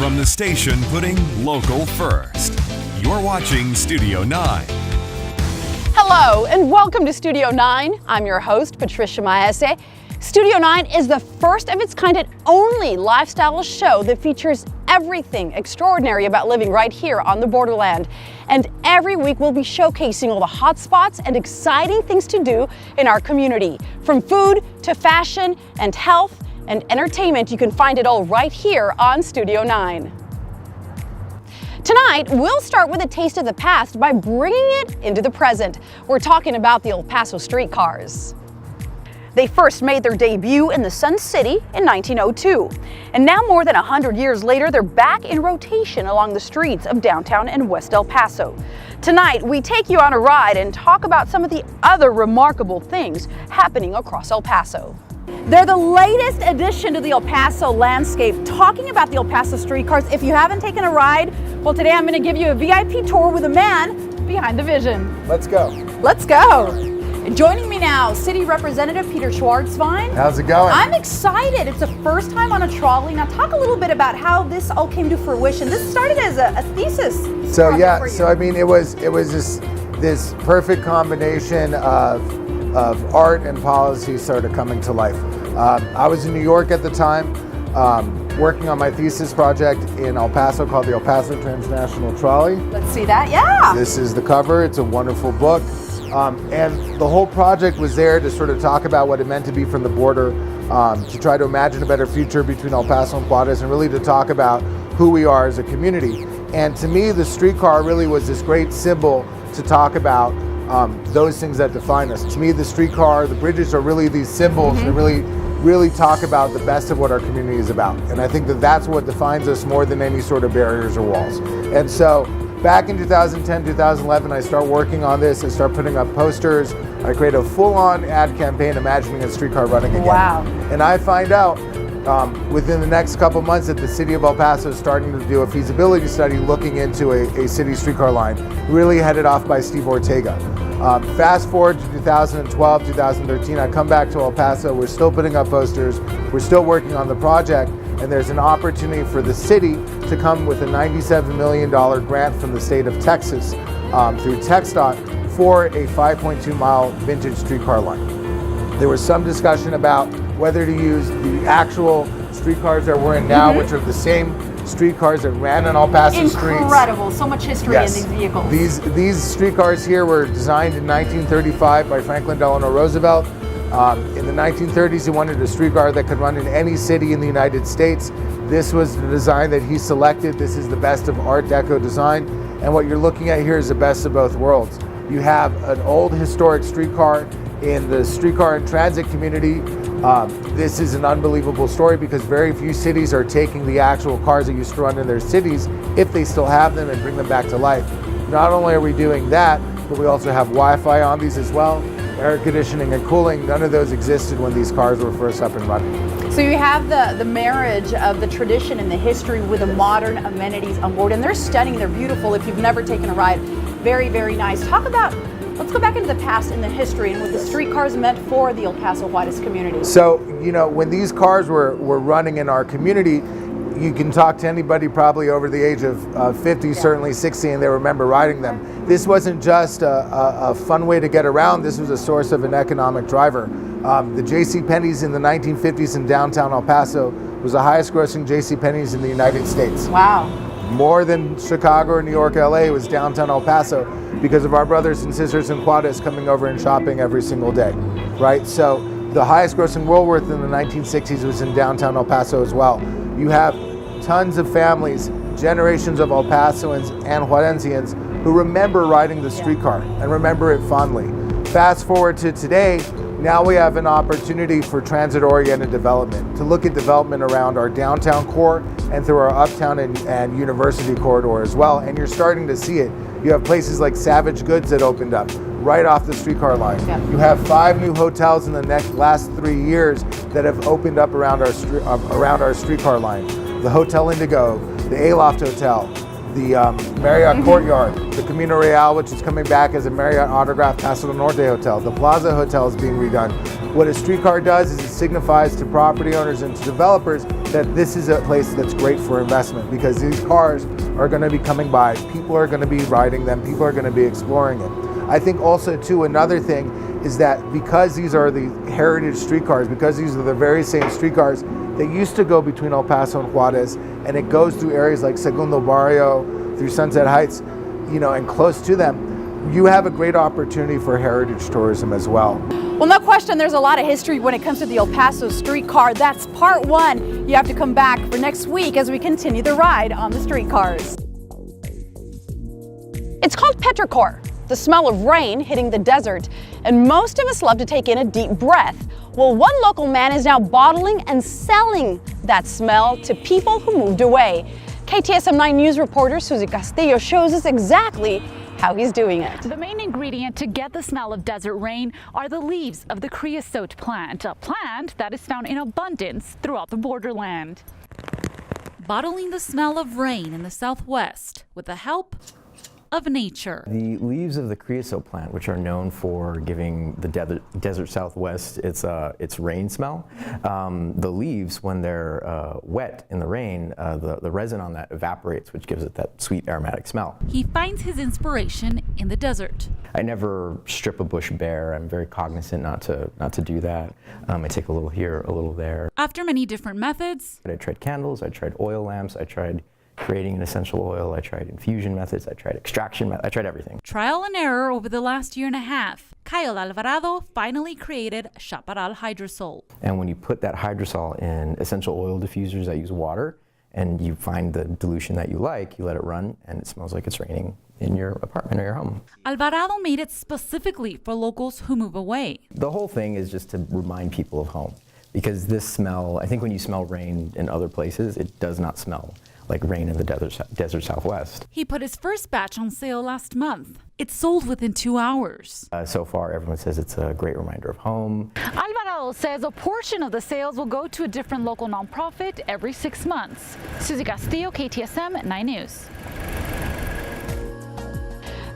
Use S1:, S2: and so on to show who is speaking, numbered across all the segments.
S1: from the station putting local first. You're watching Studio 9.
S2: Hello and welcome to Studio 9. I'm your host, Patricia Maese. Studio 9 is the first of its kind and only lifestyle show that features everything extraordinary about living right here on the Borderland. And every week we'll be showcasing all the hot spots and exciting things to do in our community. From food to fashion and health and entertainment, you can find it all right here on Studio 9. Tonight, we'll start with a taste of the past by bringing it into the present. We're talking about the El Paso streetcars. They first made their debut in the Sun City in 1902. And now more than 100 years later, they're back in rotation along the streets of downtown and West El Paso. Tonight, we take you on a ride and talk about some of the other remarkable things happening across El Paso. They're the latest addition to the El Paso landscape. Talking about the El Paso streetcars, if you haven't taken a ride, well, today I'm going to give you a VIP tour with a man behind the vision.
S3: Let's go.
S2: Let's go. And joining me now, City Representative Peter Schwartzwein.
S3: How's it going?
S2: I'm excited. It's the first time on a trolley. Now talk a little bit about how this all came to fruition. This started as a thesis.
S3: So I mean, it was this perfect combination of art and policy sort of coming to life. I was in New York at the time, working on my thesis project in El Paso called the El Paso Transnational Trolley.
S2: Let's see that, yeah.
S3: This is the cover. It's a wonderful book. And the whole project was there to sort of talk about what it meant to be from the border, to try to imagine a better future between El Paso and Juarez, and really to talk about who we are as a community. And to me, the streetcar really was this great symbol to talk about those things that define us. To me, the streetcar, the bridges are really these symbols that really talk about the best of what our community is about. And I think that that's what defines us more than any sort of barriers or walls. And so back in 2010, 2011, I start working on this. I start putting up posters. I create a full-on ad campaign imagining a streetcar running again.
S2: Wow.
S3: And I find out within the next couple months that the city of El Paso is starting to do a feasibility study looking into a city streetcar line, really headed off by Steve Ortega. Fast forward to 2012, 2013, I come back to El Paso. We're still putting up posters. We're still working on the project. And there's an opportunity for the city to come with a $97 million grant from the state of Texas through TxDOT for a 5.2 mile vintage streetcar line. There was some discussion about whether to use the actual streetcars that we're in now, which are the same streetcars that ran on El Paso streets.
S2: Incredible, so much history in these vehicles.
S3: These streetcars here were designed in 1935 by Franklin Delano Roosevelt. In the 1930s, he wanted a streetcar that could run in any city in the United States. This was the design that he selected. This is the best of Art Deco design. And what you're looking at here is the best of both worlds. You have an old historic streetcar in the streetcar and transit community. This is an unbelievable story because very few cities are taking the actual cars that used to run in their cities, if they still have them, and bring them back to life. Not only are we doing that, but we also have Wi-Fi on these as well. Air conditioning and cooling, none of those existed when these cars were first up and running.
S2: So you have the marriage of the tradition and the history with the modern amenities on board, and they're stunning, they're beautiful. If you've never taken a ride, very, very nice. Let's go back into the past and the history and what the streetcars meant for the El Paso Juarez community.
S3: So, you know, when these cars were running in our community, you can talk to anybody probably over the age of 50, certainly 60, and they remember riding them. This wasn't just a fun way to get around, this was a source of an economic driver. The JCPenney's in the 1950s in downtown El Paso was the highest grossing JCPenney's in the United States.
S2: Wow.
S3: More than Chicago or New York, LA was downtown El Paso because of our brothers and sisters in Juarez coming over and shopping every single day, right? So the highest grossing Woolworth in the 1960s was in downtown El Paso as well. You have tons of families, generations of El Pasoans and Juarensians who remember riding the streetcar and remember it fondly. Fast forward to today, now we have an opportunity for transit-oriented development, to look at development around our downtown core and through our uptown and university corridor as well. And you're starting to see it. You have places like Savage Goods that opened up right off the streetcar line. Yeah. You have 5 new hotels in the last 3 years that have opened up around our streetcar line. The Hotel Indigo, the Aloft Hotel, the Marriott Courtyard, the Camino Real, which is coming back as a Marriott Autograph Paso del Norte Hotel. The Plaza Hotel is being redone. What a streetcar does is it signifies to property owners and to developers that this is a place that's great for investment, because these cars are going to be coming by, people are going to be riding them, people are going to be exploring it. I think also too, another thing is that because these are the heritage streetcars, because these are the very same streetcars that used to go between El Paso and Juarez, and it goes through areas like Segundo Barrio, through Sunset Heights, you know, and close to them, you have a great opportunity for heritage tourism as well.
S2: Well, no question, there's a lot of history when it comes to the El Paso streetcar. That's part one. You have to come back for next week as we continue the ride on the streetcars. It's called petrichor, the smell of rain hitting the desert, and most of us love to take in a deep breath. Well, one local man is now bottling and selling that smell to people who moved away. KTSM 9 News reporter Susie Castillo shows us exactly how he's doing it.
S4: The main ingredient to get the smell of desert rain are the leaves of the creosote plant, a plant that is found in abundance throughout the borderland. Bottling the smell of rain in the Southwest with the help of nature.
S5: The leaves of the creosote plant, which are known for giving the desert Southwest its rain smell, the leaves, when they're wet in the rain, the resin on that evaporates, which gives it that sweet aromatic smell.
S4: He finds his inspiration in the desert.
S5: I never strip a bush bare. I'm very cognizant not to do that. I take a little here, a little there.
S4: After many different methods,
S5: I tried candles, I tried oil lamps, I tried creating an essential oil, I tried infusion methods, I tried extraction methods, I tried everything.
S4: Trial and error over the last year and a half, Kyle Alvarado finally created Chaparral Hydrosol.
S5: And when you put that hydrosol in essential oil diffusers that use water, and you find the dilution that you like, you let it run, and it smells like it's raining in your apartment or your home.
S4: Alvarado made it specifically for locals who move away.
S5: The whole thing is just to remind people of home, because this smell, I think when you smell rain in other places, it does not smell like rain in the desert Southwest.
S4: He put his first batch on sale last month. It sold within 2 hours.
S5: So far, everyone says it's a great reminder of home.
S4: Alvarado says a portion of the sales will go to a different local nonprofit every 6 months. Susie Castillo, KTSM 9 News.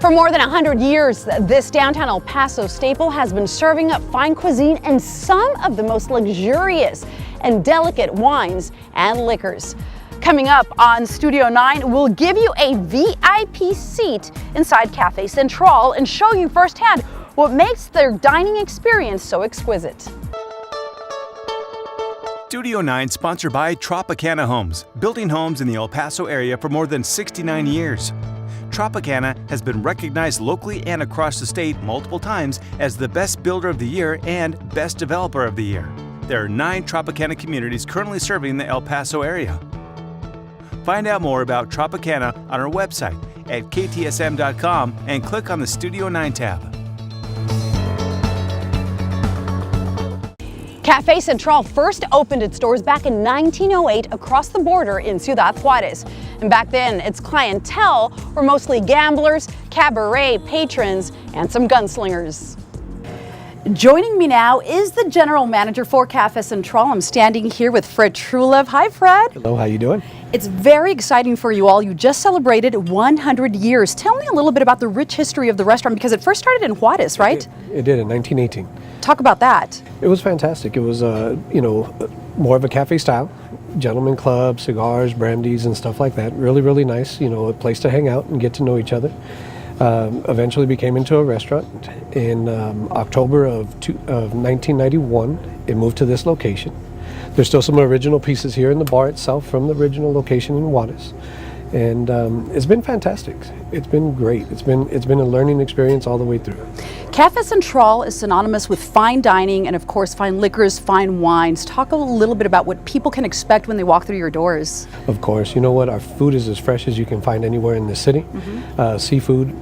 S2: For more than 100 years, this downtown El Paso staple has been serving up fine cuisine and some of the most luxurious and delicate wines and liquors. Coming up on Studio 9, we'll give you a VIP seat inside Cafe Central and show you firsthand what makes their dining experience so exquisite.
S1: Studio 9 sponsored by Tropicana Homes, building homes in the El Paso area for more than 69 years. Tropicana has been recognized locally and across the state multiple times as the Best Builder of the Year and Best Developer of the Year. There are 9 Tropicana communities currently serving the El Paso area. Find out more about Tropicana on our website at ktsm.com and click on the Studio 9 tab.
S2: Cafe Central first opened its doors back in 1908 across the border in Ciudad Juarez. And back then, its clientele were mostly gamblers, cabaret patrons, and some gunslingers. Joining me now is the general manager for Cafe Central. I'm standing here with Fred Trulev. Hi, Fred.
S6: Hello, how you doing?
S2: It's very exciting for you all. You just celebrated 100 years. Tell me a little bit about the rich history of the restaurant, because it first started in Juarez, right?
S6: It did in 1918.
S2: Talk about that.
S6: It was fantastic. It was, more of a cafe style, gentleman club, cigars, brandies, and stuff like that. Really, really nice. A place to hang out and get to know each other. Eventually became into a restaurant. In October of 1991, it moved to this location. There's still some original pieces here in the bar itself from the original location in Juarez. And it's been fantastic. It's been great. It's been a learning experience all the way through.
S2: Cafe Central is synonymous with fine dining and, of course, fine liquors, fine wines. Talk a little bit about what people can expect when they walk through your doors.
S6: Of course. You know what? Our food is as fresh as you can find anywhere in the city. Seafood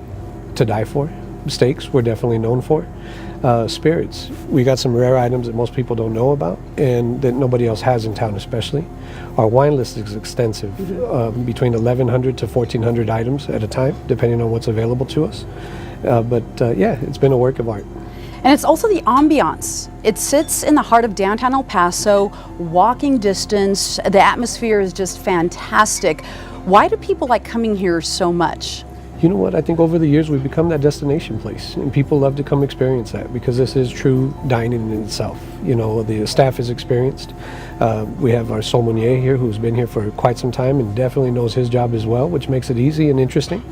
S6: to die for. Steaks we're definitely known for. Spirits. We got some rare items that most people don't know about and that nobody else has in town especially. Our wine list is extensive, between 1,100 to 1,400 items at a time, depending on what's available to us. Yeah, it's been a work of art.
S2: And it's also the ambiance. It sits in the heart of downtown El Paso, walking distance. The atmosphere is just fantastic. Why do people like coming here so much?
S6: You know what? I think over the years we've become that destination place, and people love to come experience that because this is true dining in itself. You know, the staff is experienced. We have our sommelier here who's been here for quite some time and definitely knows his job as well, which makes it easy and interesting.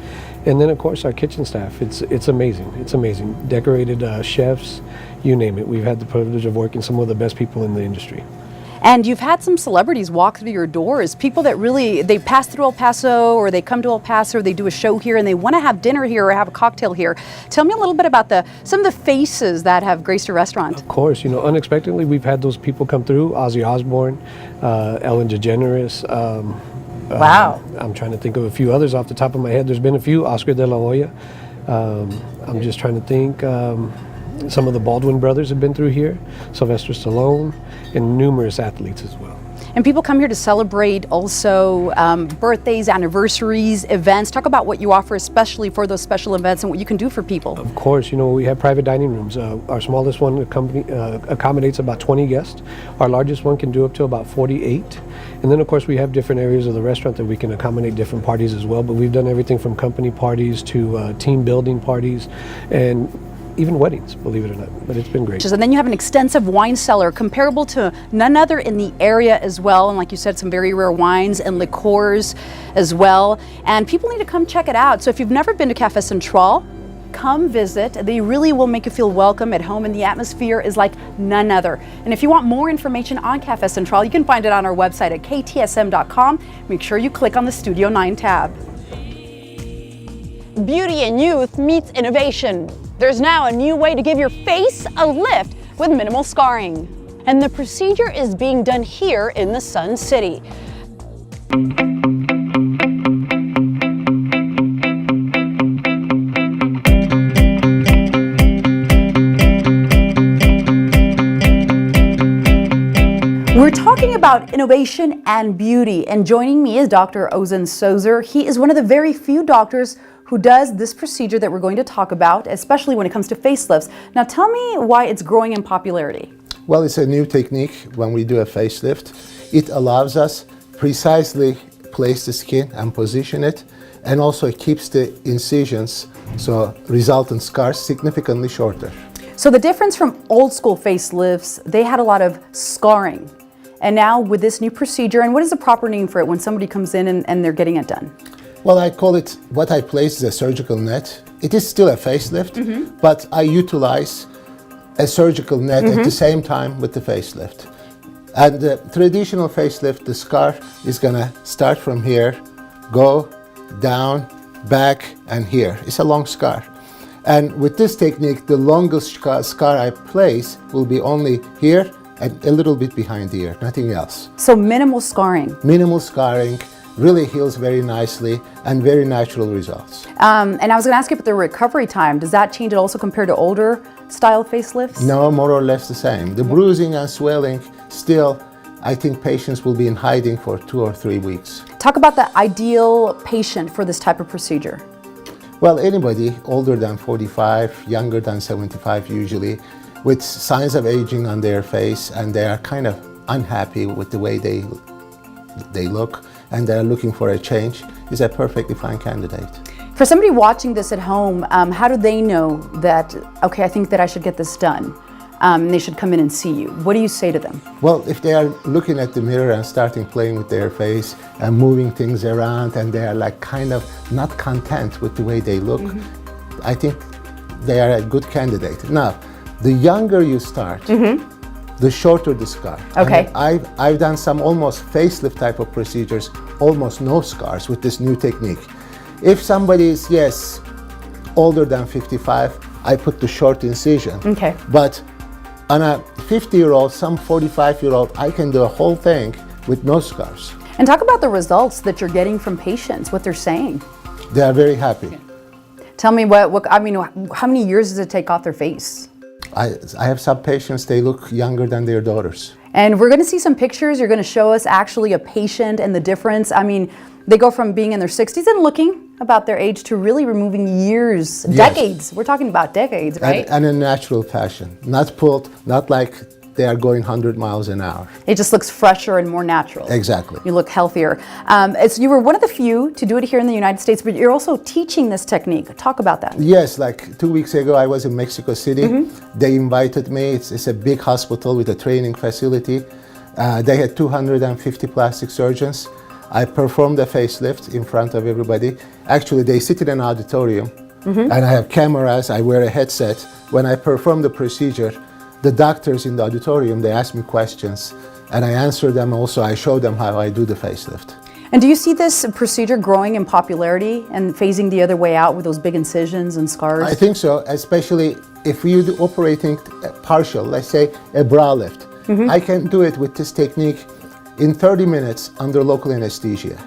S6: And then of course our kitchen staff. It's amazing. It's amazing. Decorated chefs, you name it. We've had the privilege of working some of the best people in the industry.
S2: And you've had some celebrities walk through your doors, people that really, they pass through El Paso or they come to El Paso or they do a show here and they want to have dinner here or have a cocktail here. Tell me a little bit about some of the faces that have graced your restaurant.
S6: Of course, you know, unexpectedly we've had those people come through, Ozzy Osbourne, Ellen DeGeneres.
S2: Wow.
S6: I'm trying to think of a few others off the top of my head. There's been a few, Oscar de la Hoya. I'm just trying to think. Some of the Baldwin brothers have been through here, Sylvester Stallone, and numerous athletes as well.
S2: And people come here to celebrate also birthdays, anniversaries, events. Talk about what you offer, especially for those special events and what you can do for people.
S6: Of course, you know, we have private dining rooms. Our smallest one accommodates about 20 guests. Our largest one can do up to about 48. And then of course we have different areas of the restaurant that we can accommodate different parties as well. But we've done everything from company parties to team building parties and even weddings, believe it or not, but it's been great.
S2: And then you have an extensive wine cellar comparable to none other in the area as well. And like you said, some very rare wines and liqueurs as well. And people need to come check it out. So if you've never been to Café Central, come visit. They really will make you feel welcome at home, and the atmosphere is like none other. And if you want more information on Café Central, you can find it on our website at ktsm.com. Make sure you click on the Studio 9 tab. Beauty and youth meets innovation. There's now a new way to give your face a lift with minimal scarring. And the procedure is being done here in the Sun City. We're talking about innovation and beauty, and joining me is Dr. Ozan Sozer. He is one of the very few doctors who does this procedure that we're going to talk about, especially when it comes to facelifts. Now tell me why it's growing in popularity.
S7: Well, it's a new technique when we do a facelift. It allows us precisely place the skin and position it, and also it keeps the incisions, so resultant scars, significantly shorter.
S2: So the difference from old school facelifts, they had a lot of scarring. And now with this new procedure, and what is the proper name for it when somebody comes in and they're getting it done?
S7: Well, I call it, what I place is a surgical net. It is still a facelift, but I utilize a surgical net at the same time with the facelift. And the traditional facelift, the scar is gonna start from here, go down, back, and here. It's a long scar. And with this technique, the longest scar I place will be only here and a little bit behind the ear, nothing else.
S2: So minimal scarring.
S7: Minimal scarring, really heals very nicely and very natural results.
S2: And I was going to ask you about the recovery time. Does that change at also compared to older style facelifts?
S7: No, more or less the same. The bruising and swelling, still, I think patients will be in hiding for 2 or 3 weeks.
S2: Talk about the ideal patient for this type of procedure.
S7: Well, anybody older than 45, younger than 75 usually, with signs of aging on their face, and they are kind of unhappy with the way they look, and they're looking for a change, is a perfectly fine candidate.
S2: For somebody watching this at home, how do they know that, okay, I think that I should get this done? They should come in and see you. What do you say to them?
S7: Well, if they are looking at the mirror and starting playing with their face and moving things around, and they are like kind of not content with the way they look, I think they are a good candidate. Now, the younger you start, the shorter the scar.
S2: Okay.
S7: And I've done some almost facelift type of procedures, almost no scars with this new technique. If somebody is, yes, older than 55, I put the short incision.
S2: Okay.
S7: But on a 50-year-old, some 45-year-old, I can do a whole thing with no scars.
S2: And talk about the results that you're getting from patients, what they're saying.
S7: They are very happy.
S2: Tell me I mean, how many years does it take off their face?
S7: I have some patients, they look younger than their daughters.
S2: And we're going to see some pictures. You're going to show us actually a patient and the difference. I mean, they go from being in their 60s and looking about their age to really removing years,
S7: Yes.
S2: decades. We're talking about decades, right?
S7: And in a natural fashion. Not pulled, not like they are going 100 miles an hour.
S2: It just looks fresher and more natural.
S7: Exactly.
S2: You look healthier. So you were one of the few to do it here in the United States, but you're also teaching this technique. Talk about that.
S7: Yes, like 2 weeks ago, I was in Mexico City. They invited me. It's a big hospital with a training facility. They had 250 plastic surgeons. I performed a facelift in front of everybody. Actually, they sit in an auditorium, and I have cameras. I wear a headset. When I perform the procedure, the doctors in the auditorium, they ask me questions, and I answer them also. I show them how I do the facelift.
S2: And do you see this procedure growing in popularity and phasing the other way out with those big incisions and scars?
S7: I think so, especially if you do operating partial, let's say a brow lift. I can do it with this technique in 30 minutes under local anesthesia.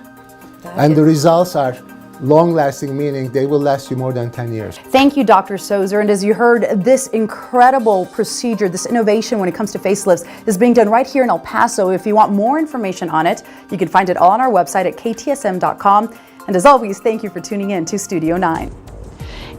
S7: And the results are long-lasting, meaning they will last you more than 10 years.
S2: Thank you, Dr. Sozer. And as you heard, this incredible procedure, this innovation when it comes to facelifts is being done right here in El Paso. If you want more information on it, you can find it all on our website at ktsm.com. And as always, thank you for tuning in to Studio 9.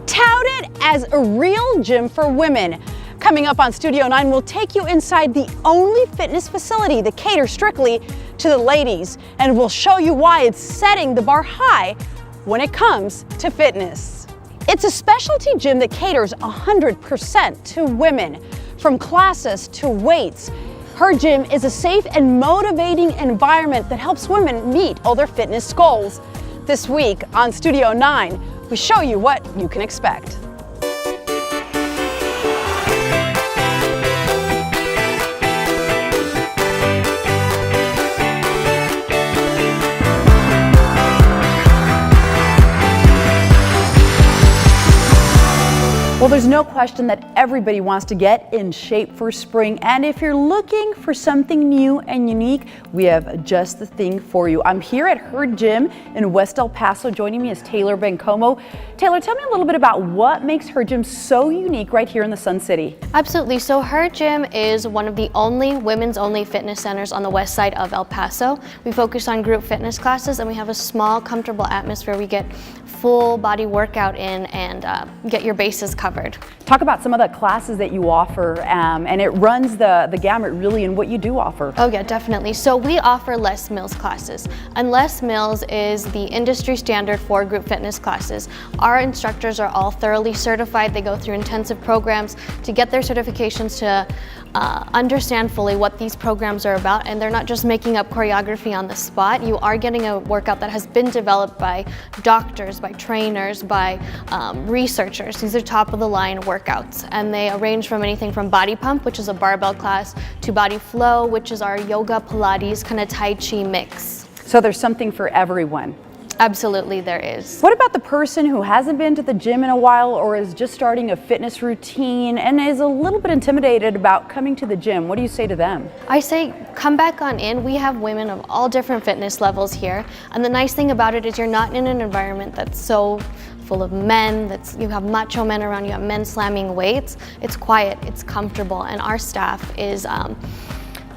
S2: Touted as a real gym for women. Coming up on Studio 9, we'll take you inside the only fitness facility that caters strictly to the ladies, and we'll show you why it's setting the bar high when it comes to fitness. It's a specialty gym that caters 100% to women, from classes to weights. Her gym is a safe and motivating environment that helps women meet all their fitness goals. This week on Studio 9, we show you what you can expect. Well, there's no question that everybody wants to get in shape for spring, and if you're looking for something new and unique, we have just the thing for you. I'm here at her gym in West El Paso. Joining me is Taylor Bencomo. Taylor, tell me a little bit about what makes her gym so unique right here in the Sun City.
S8: Absolutely. So her gym is one of the only women's-only fitness centers on the west side of El Paso. We focus on group fitness classes, and we have a small, comfortable atmosphere. We get full body workout in and get your bases covered.
S2: Talk about some of the classes that you offer, and it runs the gamut really in what you do offer.
S8: Oh yeah, definitely. So we offer Les Mills classes, and Les Mills is the industry standard for group fitness classes. Our instructors are all thoroughly certified. They go through intensive programs to get their certifications to understand fully what these programs are about, and they're not just making up choreography on the spot. You are getting a workout that has been developed by doctors, by trainers, by researchers. These are top of the line workouts, and they range from anything from body pump, which is a barbell class, to body flow, which is our yoga, Pilates, kind of Tai Chi mix.
S2: So there's something for everyone.
S8: Absolutely, there is.
S2: What about the person who hasn't been to the gym in a while or is just starting a fitness routine and is a little bit intimidated about coming to the gym? What do you say to them?
S8: I say come back on in. We have women of all different fitness levels here, and the nice thing about it is you're not in an environment that's so full of men, you have macho men around, you have men slamming weights. It's quiet, it's comfortable, and our staff is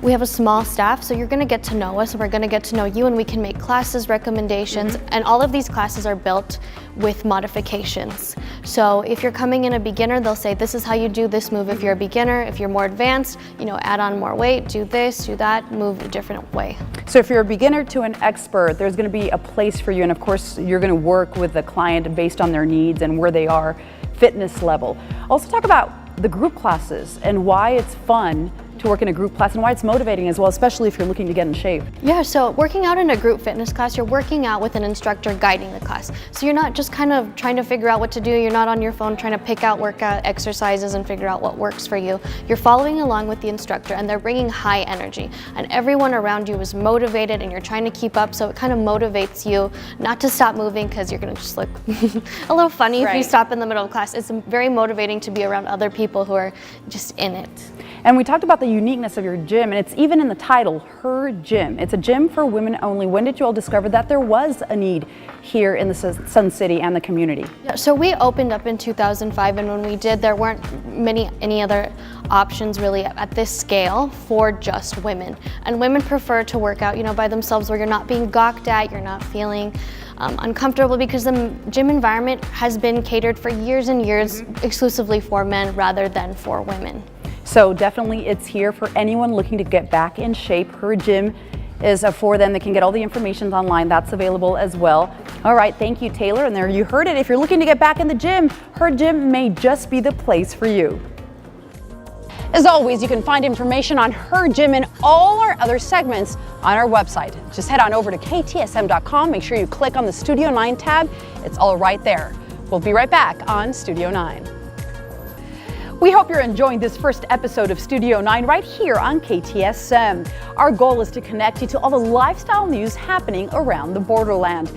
S8: we have a small staff, so you're going to get to know us, we're going to get to know you, and we can make classes, recommendations, and all of these classes are built with modifications. So if you're coming in a beginner, they'll say this is how you do this move if you're a beginner. If you're more advanced, add on more weight, do this, do that, move a different way.
S2: So if you're a beginner to an expert, there's going to be a place for you, and of course you're going to work with the client based on their needs and where they are fitness level. Also talk about the group classes and why it's fun to work in a group class and why it's motivating as well, especially if you're looking to get in shape.
S8: Yeah, so working out in a group fitness class, you're working out with an instructor guiding the class. So you're not just kind of trying to figure out what to do, you're not on your phone trying to pick out workout exercises and figure out what works for you. You're following along with the instructor, and they're bringing high energy, and everyone around you is motivated and you're trying to keep up, so it kind of motivates you not to stop moving because you're gonna just look a little funny if you stop in the middle of class. It's very motivating to be around other people who are just in it.
S2: And we talked about the uniqueness of your gym, and it's even in the title, Her Gym. It's a gym for women only. When did you all discover that there was a need here in the Sun City and the community?
S8: Yeah, so we opened up in 2005, and when we did, there weren't any other options really at this scale for just women. And women prefer to work out, by themselves, where you're not being gawked at, you're not feeling uncomfortable, because the gym environment has been catered for years and years exclusively for men rather than for women.
S2: So definitely it's here for anyone looking to get back in shape. Her gym is for them. They can get all the information online. That's available as well. All right, thank you, Taylor. And there you heard it. If you're looking to get back in the gym, her gym may just be the place for you. As always, you can find information on her gym and all our other segments on our website. Just head on over to ktsm.com. Make sure you click on the Studio 9 tab. It's all right there. We'll be right back on Studio 9. We hope you're enjoying this first episode of Studio 9 right here on KTSM. Our goal is to connect you to all the lifestyle news happening around the Borderland.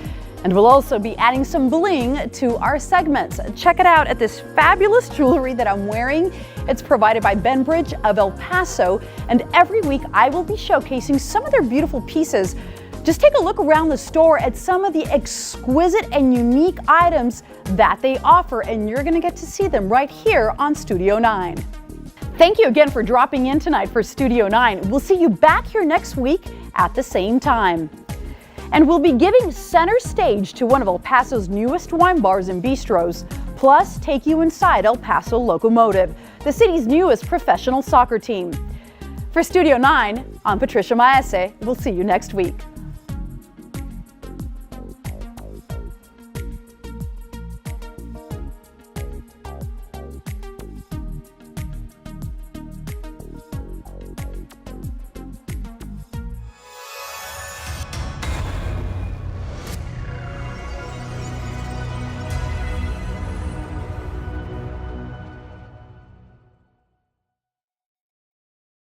S2: And we'll also be adding some bling to our segments. Check it out at this fabulous jewelry that I'm wearing. It's provided by Benbridge of El Paso, and every week I will be showcasing some of their beautiful pieces. Just take a look around the store at some of the exquisite and unique items that they offer, and you're gonna get to see them right here on Studio 9. Thank you again for dropping in tonight for Studio 9. We'll see you back here next week at the same time. And we'll be giving center stage to one of El Paso's newest wine bars and bistros, plus take you inside El Paso Locomotive, the city's newest professional soccer team. For Studio 9, I'm Patricia Maese. We'll see you next week.